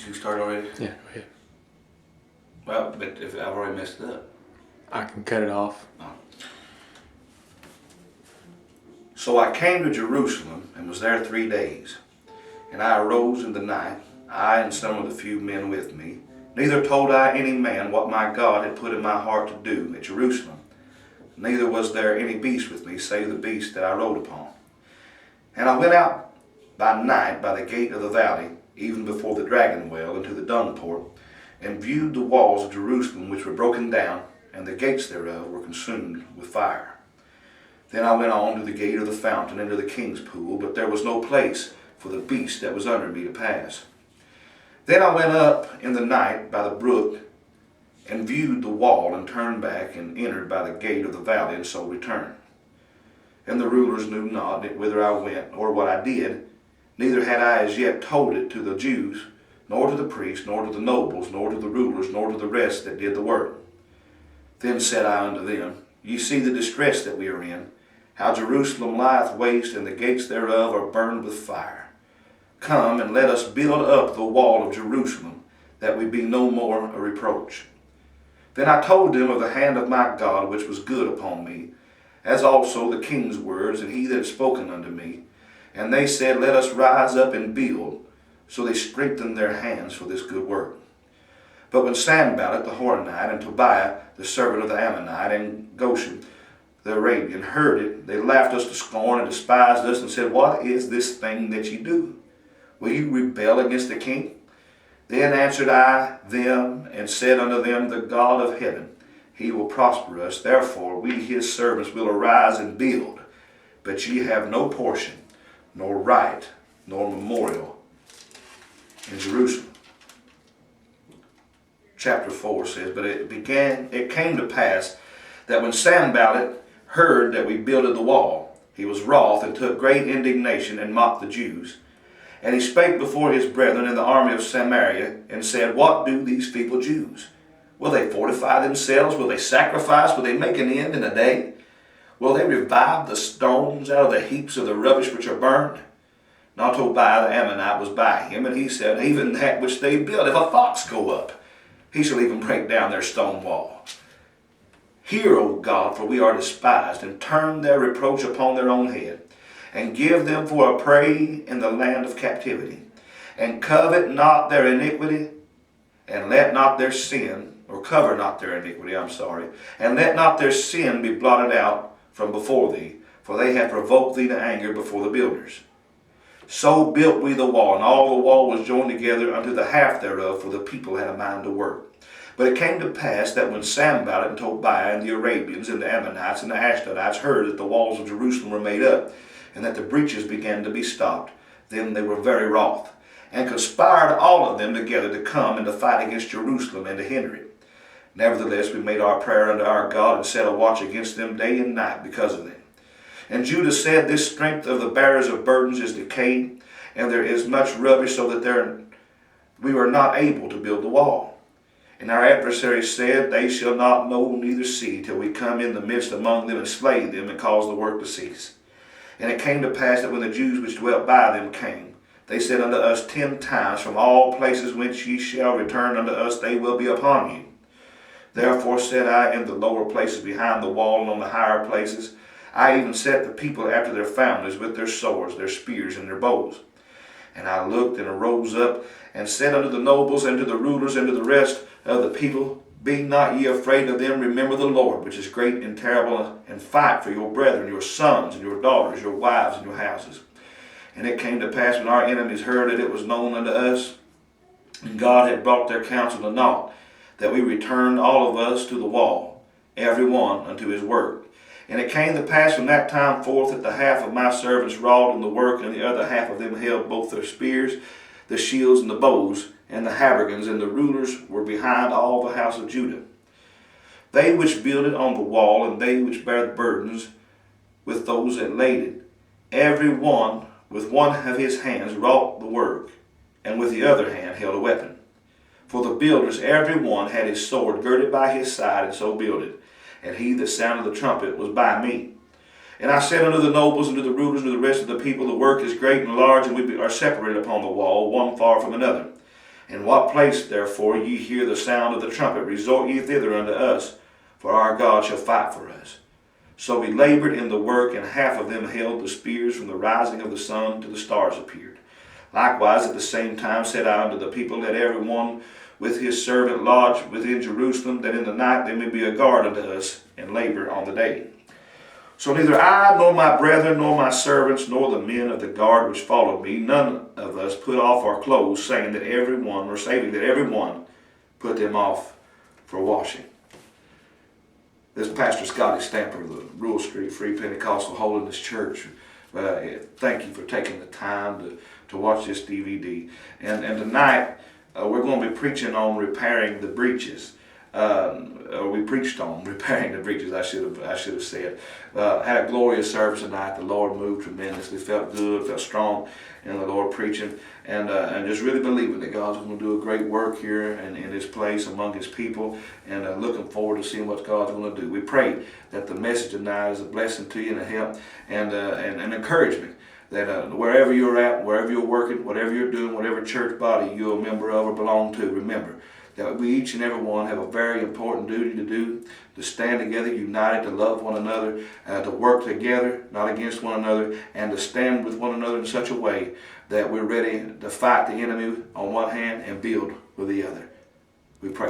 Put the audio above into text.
Did you start already? Yeah, go ahead. Well, but if I've already messed it up. I can cut it off. Oh. So I came to Jerusalem and was there 3 days. And I arose in the night, I and some of the few men with me. Neither told I any man what my God had put in my heart to do at Jerusalem. Neither was there any beast with me, save the beast that I rode upon. And I went out by night by the gate of the valley, even before the dragon well, into the dung port, and viewed the walls of Jerusalem which were broken down, and the gates thereof were consumed with fire. Then I went on to the gate of the fountain into the king's pool, but there was no place for the beast that was under me to pass. Then I went up in the night by the brook, and viewed the wall, and turned back, and entered by the gate of the valley, and so returned. And the rulers knew not whither I went, or what I did, neither had I as yet told it to the Jews, nor to the priests, nor to the nobles, nor to the rulers, nor to the rest that did the work. Then said I unto them, Ye see the distress that we are in, how Jerusalem lieth waste, and the gates thereof are burned with fire. Come, and let us build up the wall of Jerusalem, that we be no more a reproach. Then I told them of the hand of my God, which was good upon me, as also the king's words, and he that had spoken unto me. And they said, Let us rise up and build. So they strengthened their hands for this good work. But when Sanballat the Horonite, and Tobiah the servant of the Ammonite, and Goshen the Arabian heard it, they laughed us to scorn and despised us, and said, What is this thing that ye do? Will you rebel against the king? Then answered I them, and said unto them, The God of heaven, he will prosper us. Therefore we his servants will arise and build. But ye have no portion, nor right, nor memorial in Jerusalem. Chapter 4 says, But it came to pass that when Sanballat heard that we builded the wall, he was wroth, and took great indignation, and mocked the Jews. And he spake before his brethren in the army of Samaria, and said, What do these feeble Jews? Will they fortify themselves? Will they sacrifice? Will they make an end in a day? Will they revive the stones out of the heaps of the rubbish which are burned? Now Tobiah the Ammonite was by him, and he said, Even that which they build, if a fox go up, he shall even break down their stone wall. Hear, O God, for we are despised, and turn their reproach upon their own head, and give them for a prey in the land of captivity, and covet not their iniquity, and let not their sin, or cover not their iniquity, and let not their sin be blotted out from before thee, for they have provoked thee to anger before the builders. So built we the wall, and all the wall was joined together unto the half thereof, for the people had a mind to work. But it came to pass that when Sanballat and Tobiah and the Arabians and the Ammonites and the Ashdodites heard that the walls of Jerusalem were made up, and that the breaches began to be stopped, then they were very wroth, and conspired all of them together to come and to fight against Jerusalem and to hinder it. Nevertheless, we made our prayer unto our God, and set a watch against them day and night because of them. And Judah said, This strength of the bearers of burdens is decayed, and there is much rubbish, so that we were not able to build the wall. And our adversaries said, They shall not know neither see, till we come in the midst among them, and slay them, and cause the work to cease. And it came to pass that when the Jews which dwelt by them came, they said unto us 10 times, From all places whence ye shall return unto us, they will be upon you. Therefore said I, in the lower places behind the wall, and on the higher places, I even set the people after their families with their swords, their spears, and their bows. And I looked and arose up, and said unto the nobles, and to the rulers, and to the rest of the people, Be not ye afraid of them, remember the Lord, which is great and terrible, and fight for your brethren, your sons, and your daughters, your wives, and your houses. And it came to pass, when our enemies heard it, it was known unto us, and God had brought their counsel to naught, that we returned all of us to the wall, every one unto his work. And it came to pass from that time forth, that the half of my servants wrought in the work, and the other half of them held both their spears, the shields, and the bows, and the habergeons, and the rulers were behind all the house of Judah. They which builded on the wall, and they which bare the burdens, with those that laid it, every one with one of his hands wrought the work, and with the other hand held a weapon. For the builders, every one had his sword girded by his side, and so builded. And he that sounded the trumpet was by me. And I said unto the nobles, and to the rulers, and to the rest of the people, The work is great and large, and we are separated upon the wall, one far from another. In what place, therefore, ye hear the sound of the trumpet, resort ye thither unto us, for our God shall fight for us. So we labored in the work, and half of them held the spears from the rising of the sun till the stars appeared. Likewise, at the same time said I unto the people, let every one with his servant lodge within Jerusalem, that in the night there may be a guard unto us, and labor on the day. So neither I, nor my brethren, nor my servants, nor the men of the guard which followed me, none of us put off our clothes, saying that everyone put them off for washing. This Pastor Scotty Stamper of the Rural Street Free Pentecostal Holiness Church, thank you for taking the time to watch this DVD. And tonight, we're going to be preaching on repairing the breaches. We preached on repairing the breaches, I should have said. Had a glorious service tonight. The Lord moved tremendously. Felt good, felt strong in the Lord preaching, and just really believing that God's going to do a great work here and in His place among His people, and looking forward to seeing what God's going to do. We pray that the message tonight is a blessing to you and a help and an encouragement. That wherever you're at, wherever you're working, whatever you're doing, whatever church body you're a member of or belong to, remember that we each and every one have a very important duty to do, to stand together, united, to love one another, to work together, not against one another, and to stand with one another in such a way that we're ready to fight the enemy on one hand and build with the other. We pray that.